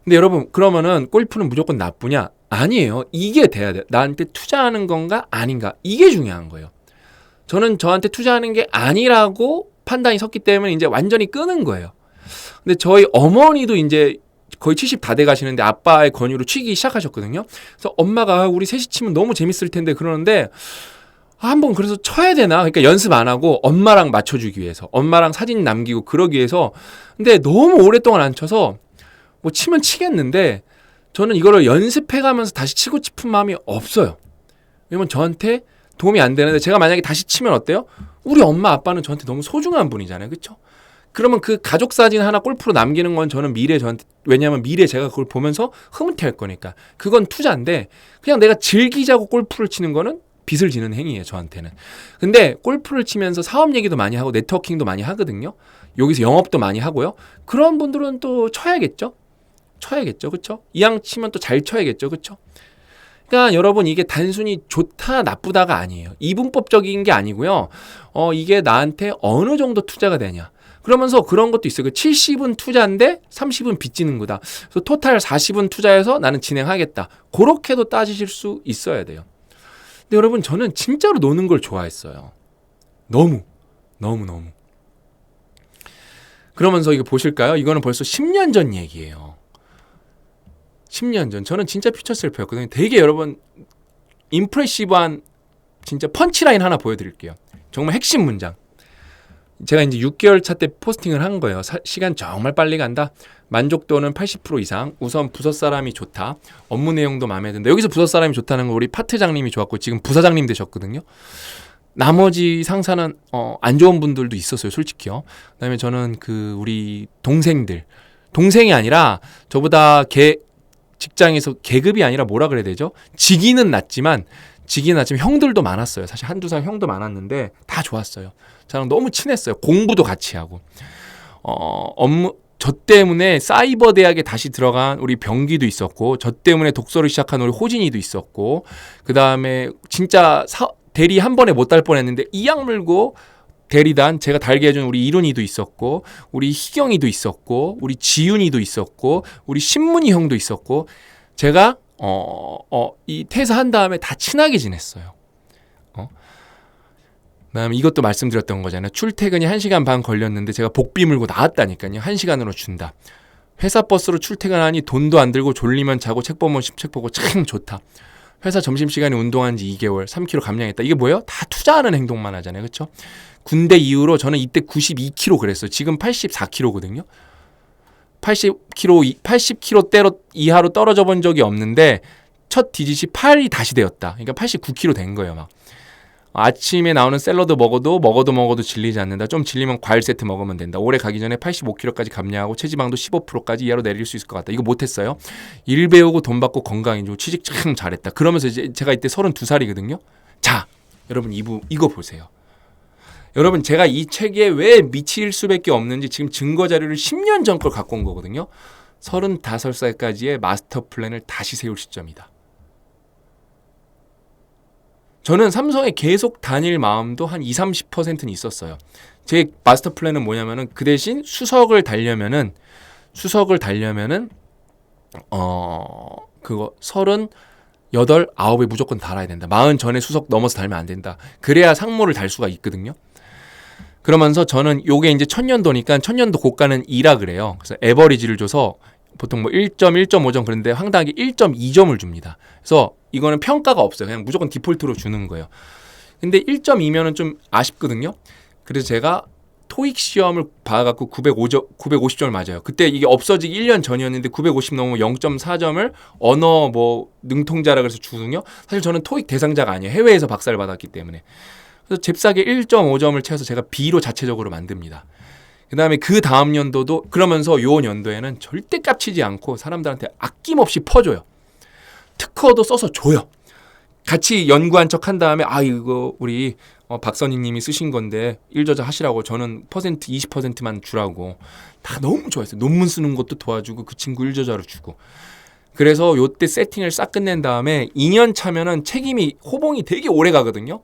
근데 여러분 그러면은 골프는 무조건 나쁘냐? 아니에요. 이게 돼야 돼요. 나한테 투자하는 건가 아닌가? 이게 중요한 거예요. 저는 저한테 투자하는 게 아니라고 판단이 섰기 때문에 이제 완전히 끄는 거예요. 근데 저희 어머니도 이제 거의 70 다 돼 가시는데 아빠의 권유로 치기 시작하셨거든요. 그래서 엄마가 우리 셋이 치면 너무 재밌을 텐데 그러는데 한번 그래서 쳐야 되나? 그러니까 연습 안 하고 엄마랑 맞춰주기 위해서 엄마랑 사진 남기고 그러기 위해서 근데 너무 오랫동안 안 쳐서 뭐 치면 치겠는데 저는 이거를 연습해가면서 다시 치고 싶은 마음이 없어요. 왜냐면 저한테 도움이 안 되는데 제가 만약에 다시 치면 어때요? 우리 엄마 아빠는 저한테 너무 소중한 분이잖아요. 그렇죠? 그러면 그 가족 사진 하나 골프로 남기는 건 저는 미래에 저한테 왜냐하면 미래에 제가 그걸 보면서 흐뭇해할 거니까 그건 투자인데 그냥 내가 즐기자고 골프를 치는 거는 빚을 지는 행위예요. 저한테는. 근데 골프를 치면서 사업 얘기도 많이 하고 네트워킹도 많이 하거든요. 여기서 영업도 많이 하고요. 그런 분들은 또 쳐야겠죠. 그렇죠? 이왕 치면 또 잘 쳐야겠죠. 그렇죠? 그러니까 여러분 이게 단순히 좋다 나쁘다가 아니에요. 이분법적인 게 아니고요. 이게 나한테 어느 정도 투자가 되냐. 그러면서 그런 것도 있어요. 70은 투자인데 30은 빚지는 거다. 그래서 토탈 40은 투자해서 나는 진행하겠다. 그렇게도 따지실 수 있어야 돼요. 근데 여러분 저는 진짜로 노는 걸 좋아했어요. 너무. 그러면서 이거 보실까요? 이거는 벌써 10년 전 얘기예요. 10년 전. 저는 진짜 퓨처 셀프였거든요. 되게 여러분 임프레시브한 진짜 펀치라인 하나 보여드릴게요. 정말 핵심 문장. 제가 이제 6개월 차 때 포스팅을 한 거예요. 시간 정말 빨리 간다. 만족도는 80% 이상. 우선 부서 사람이 좋다. 업무 내용도 마음에 든다. 여기서 부서 사람이 좋다는 거 우리 파트장님이 좋았고 지금 부사장님 되셨거든요. 나머지 상사는 안 좋은 분들도 있었어요. 솔직히요. 그다음에 저는 우리 동생이 아니라 저보다 직장에서 계급이 아니라 뭐라 그래야 되죠? 직위는 낮지만 형들도 많았어요. 사실 한두 살 형도 많았는데 다 좋았어요. 저랑 너무 친했어요. 공부도 같이 하고. 저 때문에 사이버 대학에 다시 들어간 우리 병기도 있었고 저 때문에 독서를 시작한 우리 호진이도 있었고 그다음에 진짜 대리 한 번에 못 달 뻔했는데 이악 물고 대리단 제가 달게 해준 우리 이룬이도 있었고 우리 희경이도 있었고 우리 지윤이도 있었고 우리 신문이 형도 있었고 제가 이 퇴사한 다음에 다 친하게 지냈어요. 그다음에 이것도 말씀드렸던 거잖아요. 출퇴근이 1시간 반 걸렸는데 제가 복비 물고 나왔다니까요. 1시간으로 준다. 회사 버스로 출퇴근하니 돈도 안 들고 졸리면 자고 책 보면 책 보고 참 좋다. 회사 점심시간에 운동한 지 2개월 3kg 감량했다. 이게 뭐예요? 다 투자하는 행동만 하잖아요. 그렇죠? 군대 이후로 저는 이때 92kg 그랬어요. 지금 84kg거든요. 80kg대로 이하로 떨어져 본 적이 없는데 첫 디짓이 8이 다시 되었다. 그러니까 89kg 된 거예요. 막 아침에 나오는 샐러드 먹어도 질리지 않는다. 좀 질리면 과일 세트 먹으면 된다. 올해 가기 전에 85kg까지 감량하고 체지방도 15%까지 이하로 내릴 수 있을 것 같다. 이거 못했어요. 일 배우고 돈 받고 건강해지고 취직 참 잘했다. 그러면서 이제 제가 이때 32살이거든요. 자, 여러분 이거 보세요. 여러분 제가 이 책에 왜 미칠 수밖에 없는지 지금 증거 자료를 10년 전 걸 갖고 온 거거든요. 35살까지의 마스터 플랜을 다시 세울 시점이다. 저는 삼성에 계속 다닐 마음도 한 20-30%는 있었어요. 제 마스터 플랜은 뭐냐면은 그 대신 수석을 달려면은 그거 38, 9에 무조건 달아야 된다. 40 전에 수석 넘어서 달면 안 된다. 그래야 상무를 달 수가 있거든요. 그러면서 저는 요게 이제 1000년도니까 1000년도 고가는 2라 그래요. 그래서 에버리지를 줘서 보통 뭐 1점, 1.5점 그런데 황당하게 1.2점을 줍니다. 그래서 이거는 평가가 없어요. 그냥 무조건 디폴트로 주는 거예요. 근데 1.2면은 좀 아쉽거든요. 그래서 제가 토익 시험을 봐갖고 950점을 맞아요. 그때 이게 없어지기 1년 전이었는데 950 넘으면 0.4점을 언어 뭐 능통자라 그래서 주거든요. 사실 저는 토익 대상자가 아니에요. 해외에서 박사를 받았기 때문에. 그래서 잽싸게 1.5점을 채워서 제가 B로 자체적으로 만듭니다. 그 다음에 그 다음 연도도 그러면서 요 연도에는 절대 깝치지 않고 사람들한테 아낌없이 퍼줘요. 특허도 써서 줘요. 같이 연구한 척 한 다음에 이거 우리 박선희님이 쓰신 건데 일저자 하시라고 저는 20%만 주라고 다 너무 좋아했어요. 논문 쓰는 것도 도와주고 그 친구 일저자로 주고. 그래서 요때 세팅을 싹 끝낸 다음에 2년 차면은 책임이 호봉이 되게 오래 가거든요.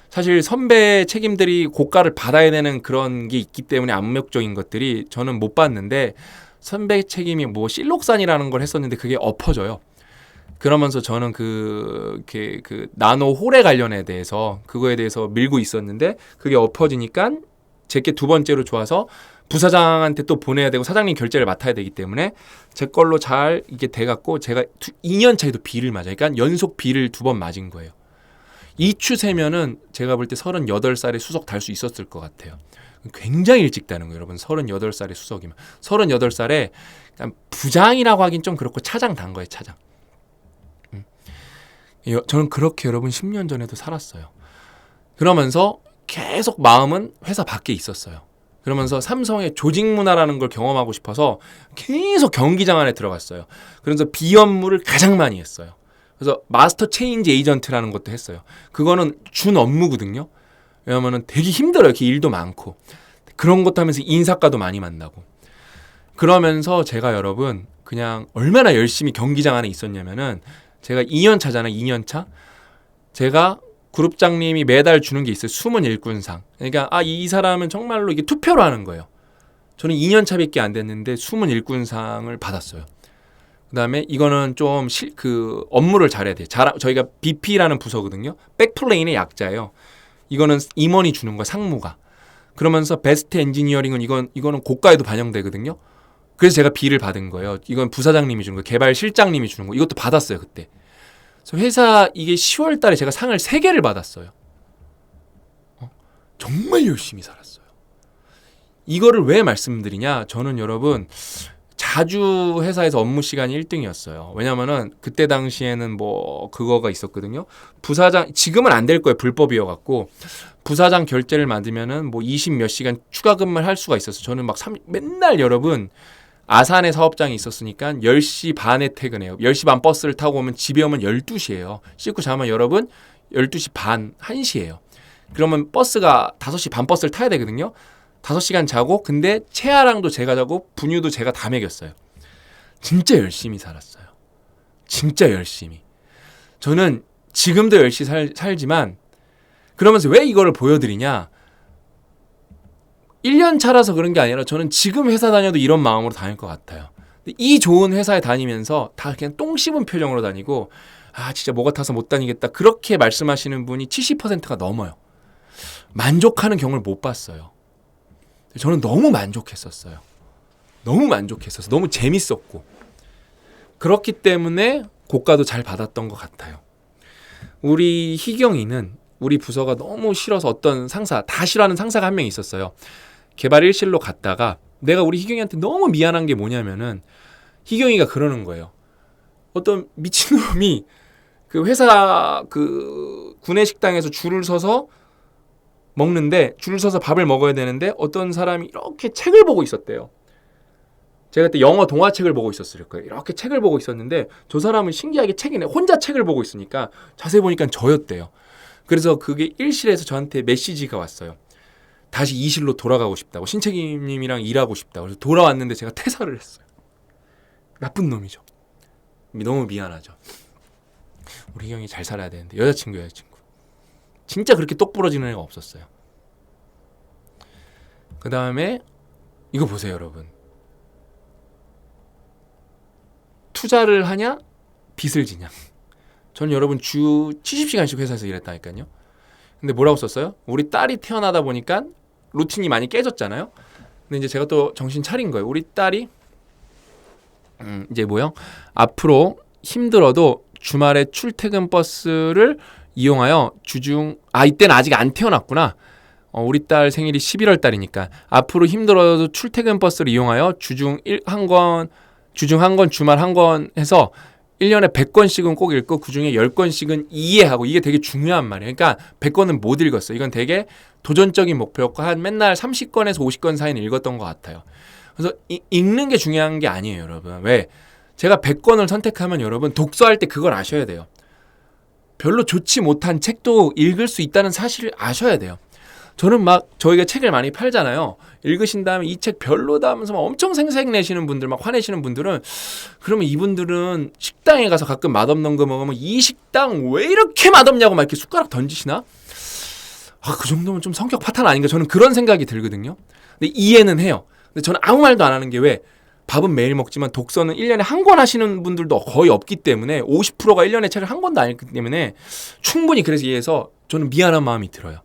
사실 선배 책임들이 고가를 받아야 되는 그런 게 있기 때문에 압력적인 것들이 저는 못 받는데 선배 책임이 뭐 실록산이라는 걸 했었는데 그게 엎어져요. 그러면서 저는 그 나노 홀에 관련에 대해서 그거에 대해서 밀고 있었는데 그게 엎어지니까 제게 두 번째로 좋아서 부사장한테 또 보내야 되고 사장님 결제를 맡아야 되기 때문에 제 걸로 잘 이게 돼갖고 제가 2년 차에도 B를 맞아요. 그러니까 연속 B를 2번 맞은 거예요. 이 추세면은 제가 볼 때 38살에 수석 달 수 있었을 것 같아요. 굉장히 일찍 다는 거예요, 여러분. 38살에 수석이면. 38살에 부장이라고 하긴 좀 그렇고 차장 단 거예요, 차장. 저는 그렇게 여러분 10년 전에도 살았어요. 그러면서 계속 마음은 회사 밖에 있었어요. 그러면서 삼성의 조직 문화라는 걸 경험하고 싶어서 계속 경기장 안에 들어갔어요. 그래서 비업무를 가장 많이 했어요. 그래서 마스터 체인지 에이전트라는 것도 했어요. 그거는 준 업무거든요. 왜냐면은 되게 힘들어요. 이렇게 일도 많고. 그런 것도 하면서 인사과도 많이 만나고. 그러면서 제가 여러분 그냥 얼마나 열심히 경기장 안에 있었냐면은 제가 2년 차잖아요. 2년 차. 제가 그룹장님이 매달 주는 게 있어요. 숨은 일꾼상. 그러니까 이 사람은 정말로 이게 투표로 하는 거예요. 저는 2년 차밖에 안 됐는데 숨은 일꾼상을 받았어요. 그다음에 이거는 좀 업무를 잘해야 돼요. 저희가 BP라는 부서거든요. 백플레인의 약자예요. 이거는 임원이 주는 거야, 상무가. 그러면서 베스트 엔지니어링은 이거는 고가에도 반영되거든요. 그래서 제가 B를 받은 거예요. 이건 부사장님이 주는 거, 개발 실장님이 주는 거. 이것도 받았어요, 그때. 그래서 회사 이게 10월 달에 제가 상을 3개를 받았어요. 정말 열심히 살았어요. 이거를 왜 말씀드리냐? 저는 여러분 자주 회사에서 업무 시간이 1등이었어요. 왜냐면은 그때 당시에는 뭐 그거가 있었거든요. 부사장, 지금은 안 될 거예요. 불법이어갖고. 부사장 결제를 받으면은 뭐 20 몇 시간 추가 근무를 할 수가 있어서 저는 막 맨날 여러분 아산에 사업장이 있었으니까 10시 반에 퇴근해요. 10시 반 버스를 타고 오면 집에 오면 12시예요. 씻고 자면 여러분 12시 반, 1시예요. 그러면 버스가 5시 반 버스를 타야 되거든요. 5시간 자고 근데 체아랑도 제가 자고 분유도 제가 다 먹였어요. 진짜 열심히 살았어요. 진짜 열심히. 저는 지금도 열심히 살지만 그러면서 왜 이거를 보여드리냐. 1년 차라서 그런 게 아니라 저는 지금 회사 다녀도 이런 마음으로 다닐 것 같아요. 이 좋은 회사에 다니면서 다 그냥 똥 씹은 표정으로 다니고 진짜 뭐 같아서 못 다니겠다. 그렇게 말씀하시는 분이 70%가 넘어요. 만족하는 경우를 못 봤어요. 저는 너무 만족했었어요. 너무 재밌었고 그렇기 때문에 고가도 잘 받았던 것 같아요. 우리 희경이는 우리 부서가 너무 싫어서 어떤 상사, 다 싫어하는 상사가 한 명 있었어요. 개발 1실로 갔다가 내가 우리 희경이한테 너무 미안한 게 뭐냐면은 희경이가 그러는 거예요. 어떤 미친놈이 그 회사 그 구내식당에서 줄을 서서 먹는데 줄을 서서 밥을 먹어야 되는데 어떤 사람이 이렇게 책을 보고 있었대요. 제가 그때 영어 동화책을 보고 있었을 거예요. 이렇게 책을 보고 있었는데 저 사람은 신기하게 책이네. 혼자 책을 보고 있으니까 자세히 보니까 저였대요. 그래서 그게 1실에서 저한테 메시지가 왔어요. 다시 2실로 돌아가고 싶다고. 신책임님이랑 일하고 싶다고. 그래서 돌아왔는데 제가 퇴사를 했어요. 나쁜 놈이죠. 너무 미안하죠. 우리 형이 잘 살아야 되는데. 여자친구. 진짜 그렇게 똑 부러지는 애가 없었어요. 그 다음에 이거 보세요, 여러분. 투자를 하냐? 빚을 지냐? 저는 여러분 주 70시간씩 회사에서 일했다니까요. 근데 뭐라고 썼어요? 우리 딸이 태어나다 보니까 루틴이 많이 깨졌잖아요. 근데 이제 제가 또 정신 차린 거예요. 우리 딸이 이제 앞으로 힘들어도 주말에 출퇴근 버스를 이용하여 이때는 아직 안 태어났구나. 우리 딸 생일이 11월 달이니까 앞으로 힘들어도 출퇴근 버스를 이용하여 주중 한 권, 주말 한 권 해서 1년에 100권씩은 꼭 읽고 그중에 10권씩은 이해하고 이게 되게 중요한 말이에요. 그러니까 100권은 못 읽었어요. 이건 되게 도전적인 목표였고 한 맨날 30권에서 50권 사이는 읽었던 것 같아요. 그래서 읽는 게 중요한 게 아니에요, 여러분. 왜? 제가 100권을 선택하면 여러분 독서할 때 그걸 아셔야 돼요. 별로 좋지 못한 책도 읽을 수 있다는 사실을 아셔야 돼요. 저는 저희가 책을 많이 팔잖아요. 읽으신 다음에 이 책 별로다 하면서 엄청 생색 내시는 분들, 화내시는 분들은 그러면 이분들은 식당에 가서 가끔 맛없는 거 먹으면 이 식당 왜 이렇게 맛없냐고 이렇게 숟가락 던지시나? 그 정도면 좀 성격 파탄 아닌가? 저는 그런 생각이 들거든요. 근데 이해는 해요. 근데 저는 아무 말도 안 하는 게 왜? 밥은 매일 먹지만 독서는 1년에 한 권 하시는 분들도 거의 없기 때문에 50%가 1년에 책을 한 권도 안 읽기 때문에 충분히 그래서 이해해서 저는 미안한 마음이 들어요.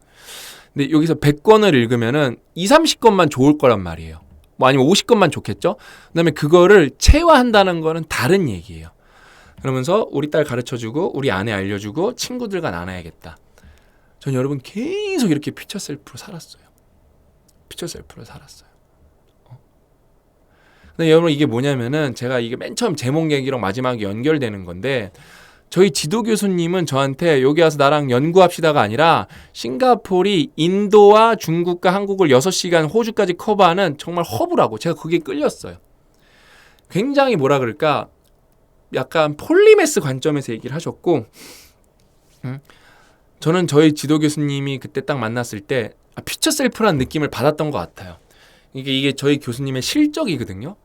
근데 여기서 100권을 읽으면은 20-30권만 좋을 거란 말이에요. 아니면 50권만 좋겠죠? 그다음에 그거를 체화한다는 거는 다른 얘기예요. 그러면서 우리 딸 가르쳐주고 우리 아내 알려주고 친구들과 나눠야겠다. 전 여러분 계속 이렇게 퓨처 셀프로 살았어요. 근데 여러분 이게 뭐냐면은 제가 이게 맨 처음 제목 얘기랑 마지막에 연결되는 건데 저희 지도 교수님은 저한테 여기 와서 나랑 연구합시다가 아니라 싱가포르이 인도와 중국과 한국을 6시간 호주까지 커버하는 정말 허브라고 제가 그게 끌렸어요. 굉장히 약간 폴리메스 관점에서 얘기를 하셨고 저는 저희 지도 교수님이 그때 딱 만났을 때 퓨처 셀프라는 느낌을 받았던 것 같아요. 이게 저희 교수님의 실적이거든요.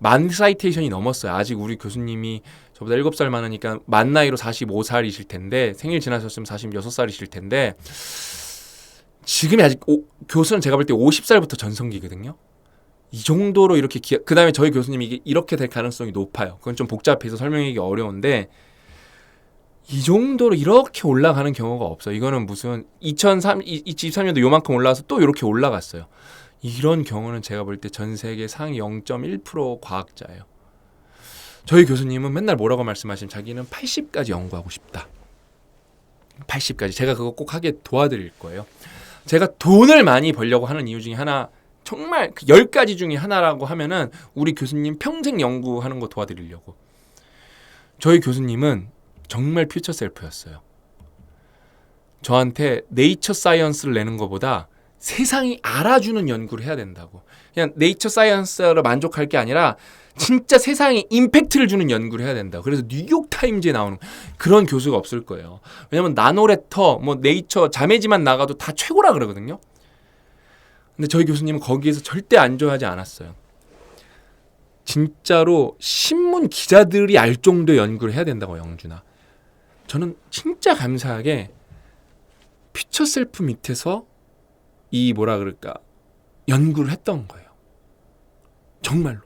10,000 사이테이션이 넘었어요. 아직 우리 교수님이 저보다 7살 많으니까 만 나이로 45살이실 텐데 생일 지나셨으면 46살이실 텐데 지금이 아직 교수는 제가 볼 때 50살부터 전성기거든요. 이 정도로 이렇게 그 다음에 저희 교수님이 이렇게 될 가능성이 높아요. 그건 좀 복잡해서 설명하기 어려운데 이 정도로 이렇게 올라가는 경우가 없어요. 이거는 무슨 2023년도 요만큼 올라와서 또 이렇게 올라갔어요. 이런 경우는 제가 볼 때 전 세계 상위 0.1% 과학자예요. 저희 교수님은 맨날 뭐라고 말씀하시면 자기는 80까지 연구하고 싶다. 80까지. 제가 그거 꼭 하게 도와드릴 거예요. 제가 돈을 많이 벌려고 하는 이유 중에 하나 정말 10가지 중에 하나라고 하면은 우리 교수님 평생 연구하는 거 도와드리려고. 저희 교수님은 정말 퓨처 셀프였어요. 저한테 네이처 사이언스를 내는 것보다 세상이 알아주는 연구를 해야 된다고. 그냥 네이처 사이언스로 만족할 게 아니라 진짜 세상에 임팩트를 주는 연구를 해야 된다고. 그래서 뉴욕타임즈에 나오는 그런 교수가 없을 거예요. 왜냐면 나노레터, 네이처, 자매지만 나가도 다 최고라 그러거든요. 근데 저희 교수님은 거기에서 절대 안주하지 않았어요. 진짜로 신문 기자들이 알 정도의 연구를 해야 된다고, 영준아. 저는 진짜 감사하게 퓨처 셀프 밑에서 연구를 했던 거예요. 정말로.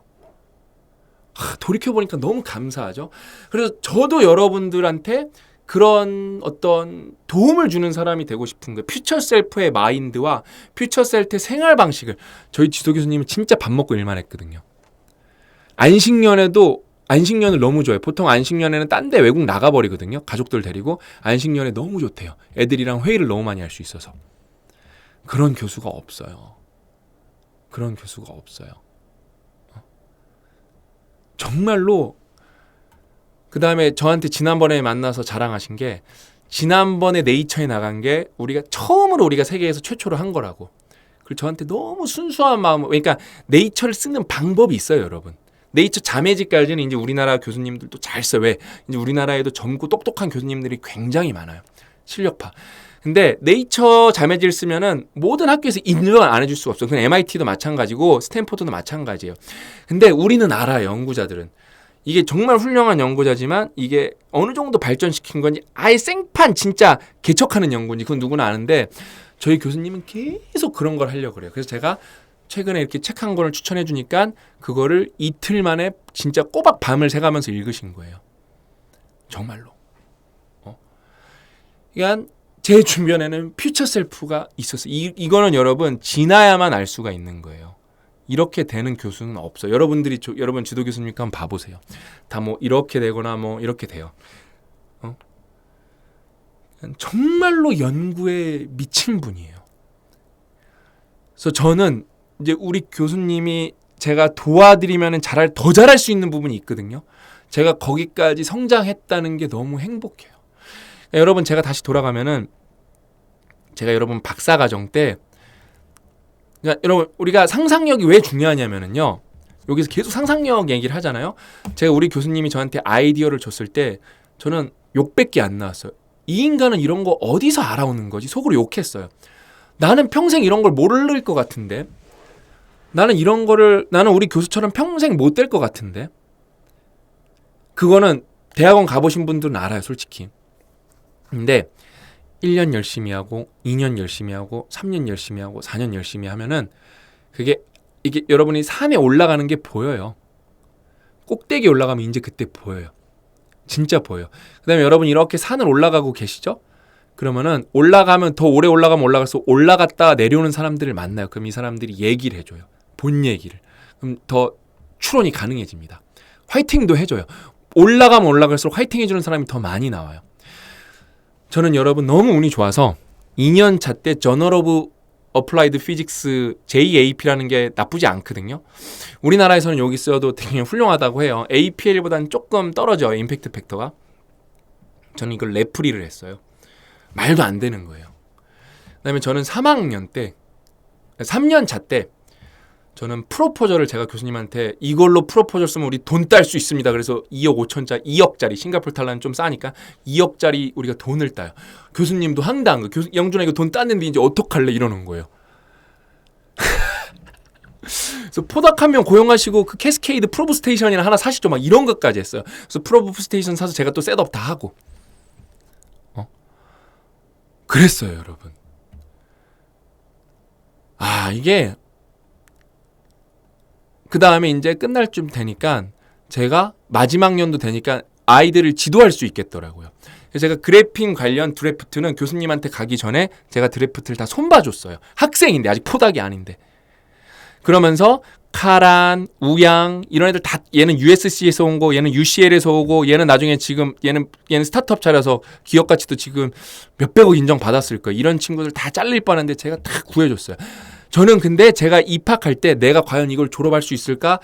돌이켜보니까 너무 감사하죠. 그래서 저도 여러분들한테 그런 어떤 도움을 주는 사람이 되고 싶은 거예요. 퓨처 셀프의 마인드와 퓨처 셀프의 생활 방식을 저희 지도 교수님은 진짜 밥 먹고 일만 했거든요. 안식년을 너무 좋아해요. 보통 안식년에는 딴 데 외국 나가버리거든요. 가족들 데리고 안식년에 너무 좋대요. 애들이랑 회의를 너무 많이 할 수 있어서. 그런 교수가 없어요. 그런 교수가 없어요. 정말로. 그 다음에 저한테 지난번에 만나서 자랑하신 게, 지난번에 네이처에 나간 게 처음으로 우리가 세계에서 최초로 한 거라고. 그리고 저한테 너무 순수한 마음, 그러니까 네이처를 쓰는 방법이 있어요, 여러분. 네이처 자매지까지는 이제 우리나라 교수님들도 잘 써요. 왜? 이제 우리나라에도 젊고 똑똑한 교수님들이 굉장히 많아요. 실력파. 근데 네이처 자매지를 쓰면은 모든 학교에서 인정 안 해줄 수가 없어요. 그냥 MIT도 마찬가지고 스탠포드도 마찬가지예요. 근데 우리는 알아요, 연구자들은. 이게 정말 훌륭한 연구자지만 이게 어느 정도 발전시킨 건지 아예 생판 진짜 개척하는 연구인지 그건 누구나 아는데, 저희 교수님은 계속 그런 걸 하려고 그래요. 그래서 제가 최근에 이렇게 책 한 권을 추천해 주니까 그거를 이틀 만에 진짜 꼬박 밤을 새가면서 읽으신 거예요. 정말로. 그러니까 제 주변에는 퓨처 셀프가 있었어요. 이거는 여러분 지나야만 알 수가 있는 거예요. 이렇게 되는 교수는 없어요. 여러분 지도 교수님과 한번 봐보세요. 다 뭐 이렇게 되거나 뭐 이렇게 돼요. 정말로 연구에 미친 분이에요. 그래서 저는 이제 우리 교수님이 제가 도와드리면 더 잘할 수 있는 부분이 있거든요. 제가 거기까지 성장했다는 게 너무 행복해요. 그러니까 여러분, 제가 다시 돌아가면은, 제가 여러분 박사과정 때, 그러니까 여러분 우리가 상상력이 왜 중요하냐면은요, 여기서 계속 상상력 얘기를 하잖아요. 제가 우리 교수님이 저한테 아이디어를 줬을 때 저는 욕밖에 안 나왔어요. 이 인간은 이런 거 어디서 알아오는 거지? 속으로 욕했어요. 나는 평생 이런 걸 모를 것 같은데, 나는 우리 교수처럼 평생 못 될 것 같은데. 그거는 대학원 가보신 분들은 알아요, 솔직히. 근데 1년 열심히 하고 2년 열심히 하고 3년 열심히 하고 4년 열심히 하면은 이게 여러분이 산에 올라가는 게 보여요. 꼭대기 올라가면 이제 그때 보여요. 진짜 보여요. 그다음에 여러분 이렇게 산을 올라가고 계시죠? 그러면은 올라가면 더 오래 올라가면 올라갈수록 올라갔다가 내려오는 사람들을 만나요. 그럼 이 사람들이 얘기를 해줘요. 본 얘기를. 그럼 더 추론이 가능해집니다. 화이팅도 해줘요. 올라가면 올라갈수록 화이팅 해주는 사람이 더 많이 나와요. 저는 여러분 너무 운이 좋아서 2년 차 때 저널 오브 어플라이드 피직스 JAP라는 게 나쁘지 않거든요. 우리나라에서는 여기 써도 되게 훌륭하다고 해요. APL보다는 조금 떨어져요, 임팩트 팩터가. 저는 이걸 레프리를 했어요. 말도 안 되는 거예요. 그다음에 저는 3년 차 때 저는 프로포저를 제가 교수님한테 이걸로 프로포저 쓰면 우리 돈 딸 수 있습니다. 그래서 2억 5천짜리, 2억짜리, 싱가포르 달러는 좀 싸니까 2억짜리 우리가 돈을 따요. 교수님도 황당한 거예요. 영준아 이거 돈 땄는데 이제 어떡할래 이러는 거예요. 그래서 포닥 한 명 고용하시고 그 캐스케이드 프로브 스테이션이나 하나 사시죠. 막 이런 것까지 했어요. 그래서 프로브 스테이션 사서 제가 또 셋업 다 하고. 그랬어요, 여러분. 이게 그 다음에 이제 끝날 쯤 되니까 제가 마지막 년도 되니까 아이들을 지도할 수 있겠더라고요. 그래서 제가 그래핑 관련 드래프트는 교수님한테 가기 전에 제가 드래프트를 다 손봐줬어요. 학생인데 아직 포닥이 아닌데. 그러면서 카란, 우양 이런 애들 다 얘는 USC에서 온 거, 얘는 UCL에서 오고 얘는 나중에 지금 얘는 스타트업 차려서 기업 가치도 지금 몇백억 인정 받았을 거예요. 이런 친구들 다 잘릴 뻔한데 제가 다 구해줬어요. 저는 근데 제가 입학할 때 내가 과연 이걸 졸업할 수 있을까?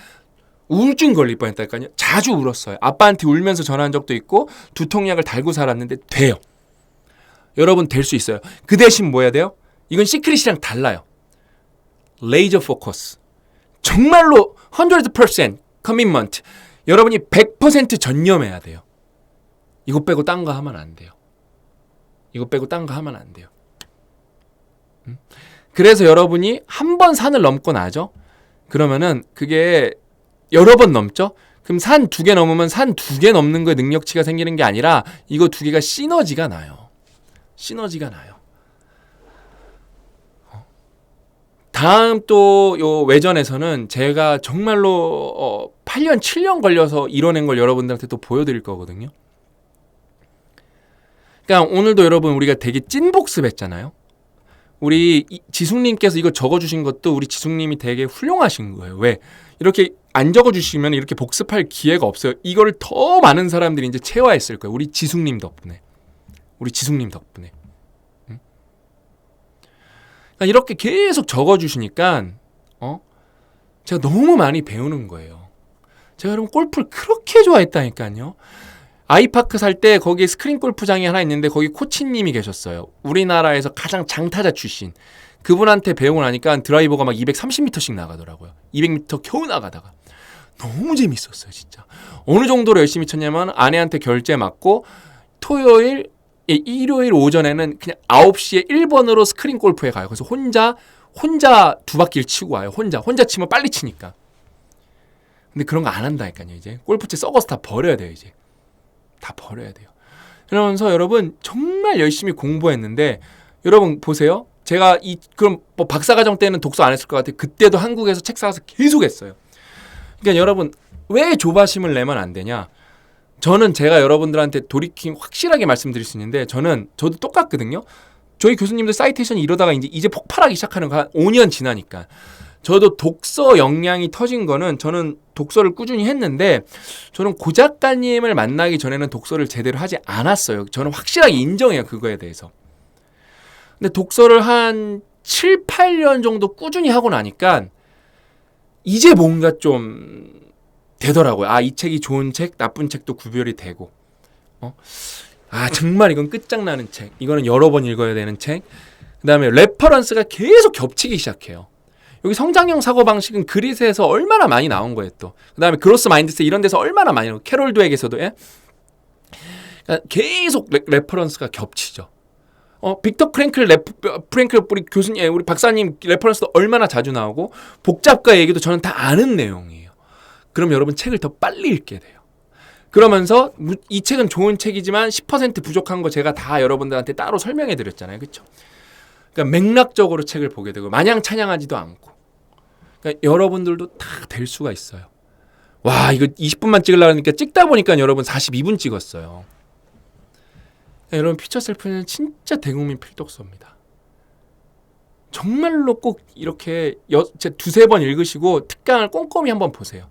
우울증 걸릴 뻔했다니까요. 자주 울었어요. 아빠한테 울면서 전화한 적도 있고 두통약을 달고 살았는데 돼요. 여러분 될 수 있어요. 그 대신 뭐 해야 돼요? 이건 시크릿이랑 달라요. 레이저 포커스. 정말로 100% 커밋먼트. 여러분이 100% 전념해야 돼요. 이거 빼고 딴 거 하면 안 돼요. 이거 빼고 딴 거 하면 안 돼요. 그래서 여러분이 한 번 산을 넘고 나죠. 그러면은 그게 여러 번 넘죠. 그럼 산 2개 넘으면 산 2개 넘는 거에 능력치가 생기는 게 아니라 이거 2개가 시너지가 나요. 시너지가 나요. 다음 또 요 외전에서는 제가 정말로 8년 7년 걸려서 이뤄낸 걸 여러분들한테 또 보여드릴 거거든요. 그러니까 오늘도 여러분 우리가 되게 찐 복습했잖아요. 우리 지숙님께서 이거 적어주신 것도 우리 지숙님이 되게 훌륭하신 거예요. 왜? 이렇게 안 적어주시면 이렇게 복습할 기회가 없어요. 이걸 더 많은 사람들이 이제 체화했을 거예요. 우리 지숙님 덕분에. 우리 지숙님 덕분에. 응? 그러니까 이렇게 계속 적어주시니까 제가 너무 많이 배우는 거예요. 제가 여러분 골프를 그렇게 좋아했다니까요. 아이파크 살 때 거기에 스크린 골프장이 하나 있는데 거기 코치님이 계셨어요. 우리나라에서 가장 장타자 출신. 그분한테 배우고 나니까 드라이버가 막 230m씩 나가더라고요. 200m 겨우 나가다가. 너무 재밌었어요, 진짜. 어느 정도로 열심히 쳤냐면 아내한테 결제 맞고 일요일 오전에는 그냥 9시에 1번으로 스크린 골프에 가요. 그래서 혼자 두 바퀴를 치고 와요. 혼자 치면 빨리 치니까. 근데 그런 거 안 한다니까요, 이제. 골프채 썩어서 다 버려야 돼요, 이제. 다 버려야 돼요. 그러면서 여러분 정말 열심히 공부했는데 여러분 보세요. 제가 그럼 뭐 박사과정 때는 독서 안 했을 것 같아요. 그때도 한국에서 책 사서 계속 했어요. 그러니까 여러분 왜 조바심을 내면 안 되냐? 저는 제가 여러분들한테 돌이킴 확실하게 말씀드릴 수 있는데 저도 똑같거든요. 저희 교수님들 사이테이션이 이러다가 이제 폭발하기 시작하는 거 한 5년 지나니까. 저도 독서 역량이 터진 거는 저는 독서를 꾸준히 했는데 저는 고 작가님을 만나기 전에는 독서를 제대로 하지 않았어요. 저는 확실하게 인정해요. 그거에 대해서. 근데 독서를 한 7, 8년 정도 꾸준히 하고 나니까 이제 뭔가 좀 되더라고요. 이 책이 좋은 책, 나쁜 책도 구별이 되고 정말 이건 끝장나는 책. 이거는 여러 번 읽어야 되는 책. 그 다음에 레퍼런스가 계속 겹치기 시작해요. 여기 성장형 사고방식은 그릿에서 얼마나 많이 나온 거예요 또. 그 다음에 그로스 마인드셋 이런 데서 얼마나 많이 나오고 캐롤 드웩에서도 그러니까 계속 레퍼런스가 겹치죠. 빅터 프랭클 우리 교수님, 우리 박사님 레퍼런스도 얼마나 자주 나오고 복잡가 얘기도 저는 다 아는 내용이에요. 그럼 여러분 책을 더 빨리 읽게 돼요. 그러면서 이 책은 좋은 책이지만 10% 부족한 거 제가 다 여러분들한테 따로 설명해 드렸잖아요. 그렇죠? 그러니까 맥락적으로 책을 보게 되고 마냥 찬양하지도 않고 그러니까 여러분들도 다 될 수가 있어요. 와 이거 20분만 찍으려고 하니까 찍다 보니까 여러분 42분 찍었어요. 그러니까 여러분 퓨처 셀프는 진짜 대국민 필독서입니다. 정말로 꼭 이렇게 두세 번 읽으시고 특강을 꼼꼼히 한번 보세요.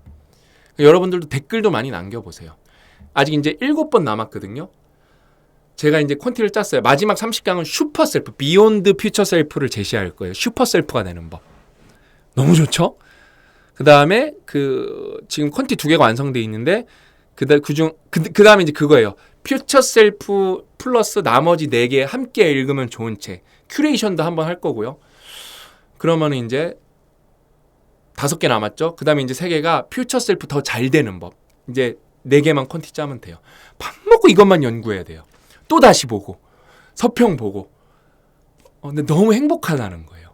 그러니까 여러분들도 댓글도 많이 남겨보세요. 아직 이제 7번 남았거든요. 제가 이제 콘티를 짰어요. 마지막 30강은 슈퍼 셀프, 비욘드 퓨처 셀프를 제시할 거예요. 슈퍼 셀프가 되는 법. 너무 좋죠? 그 다음에 지금 콘티 2개가 완성되어 있는데 그 다음에 이제 그거예요. 퓨처 셀프 플러스 나머지 4개 함께 읽으면 좋은 책. 큐레이션도 한번 할 거고요. 그러면 이제 5개 남았죠? 그 다음에 이제 3개가 퓨처 셀프 더 잘 되는 법. 이제 4개만 콘티 짜면 돼요. 밥 먹고 이것만 연구해야 돼요. 또 다시 보고 서평 보고 근데 너무 행복하다는 거예요.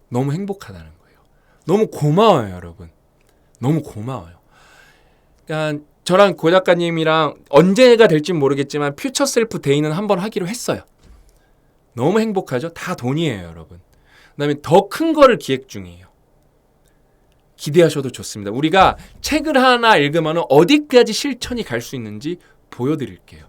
너무 행복하다는 거예요. 너무 고마워요, 여러분. 너무 고마워요. 그러니까 저랑 고 작가님이랑 언제가 될지 모르겠지만 퓨처 셀프 데이는 한번 하기로 했어요. 너무 행복하죠? 다 돈이에요, 여러분. 그다음에 더 큰 거를 기획 중이에요. 기대하셔도 좋습니다. 우리가 책을 하나 읽으면 어디까지 실천이 갈 수 있는지 보여드릴게요.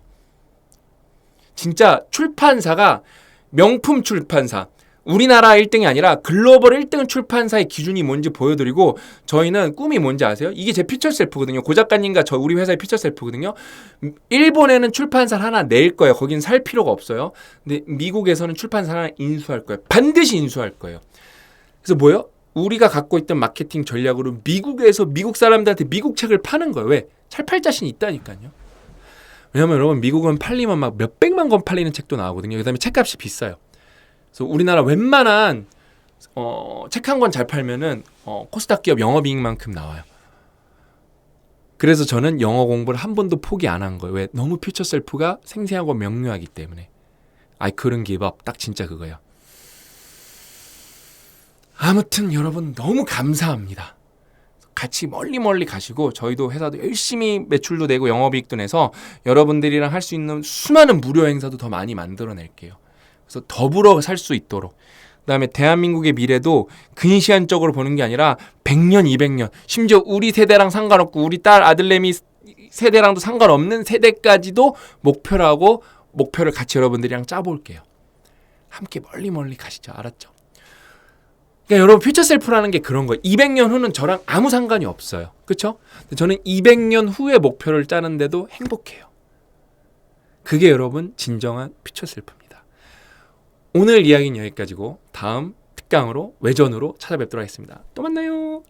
진짜 출판사가 명품 출판사, 우리나라 1등이 아니라 글로벌 1등 출판사의 기준이 뭔지 보여드리고 저희는 꿈이 뭔지 아세요? 이게 제 퓨처 셀프거든요. 고 작가님과 우리 회사의 퓨처 셀프거든요. 일본에는 출판사를 하나 낼 거예요. 거긴 살 필요가 없어요. 근데 미국에서는 출판사 하나 인수할 거예요. 반드시 인수할 거예요. 그래서 뭐예요? 우리가 갖고 있던 마케팅 전략으로 미국에서 미국 사람들한테 미국 책을 파는 거예요. 왜? 잘 팔 자신이 있다니까요. 왜냐면 여러분 미국은 팔리면 막 몇백만 권 팔리는 책도 나오거든요. 그 다음에 책값이 비싸요. 그래서 우리나라 웬만한 책 한 권 잘 팔면은 코스닥 기업 영업이익만큼 나와요. 그래서 저는 영어 공부를 한 번도 포기 안 한 거예요. 왜? 너무 퓨처 셀프가 생생하고 명료하기 때문에. I couldn't give up. 딱 진짜 그거예요. 아무튼 여러분 너무 감사합니다. 같이 멀리 가시고 저희도 회사도 열심히 매출도 내고 영업이익도 내서 여러분들이랑 할 수 있는 수많은 무료 행사도 더 많이 만들어낼게요. 그래서 더불어 살 수 있도록. 그다음에 대한민국의 미래도 근시안적으로 보는 게 아니라 100년, 200년, 심지어 우리 세대랑 상관없고 우리 딸, 아들내미 세대랑도 상관없는 세대까지도 목표로 하고 목표를 같이 여러분들이랑 짜볼게요. 함께 멀리 가시죠. 알았죠? 그러니까 여러분 퓨처 셀프라는 게 그런 거예요. 200년 후는 저랑 아무 상관이 없어요. 그렇죠? 저는 200년 후의 목표를 짜는데도 행복해요. 그게 여러분 진정한 퓨처 셀프입니다. 오늘 이야기는 여기까지고 다음 특강으로 외전으로 찾아뵙도록 하겠습니다. 또 만나요.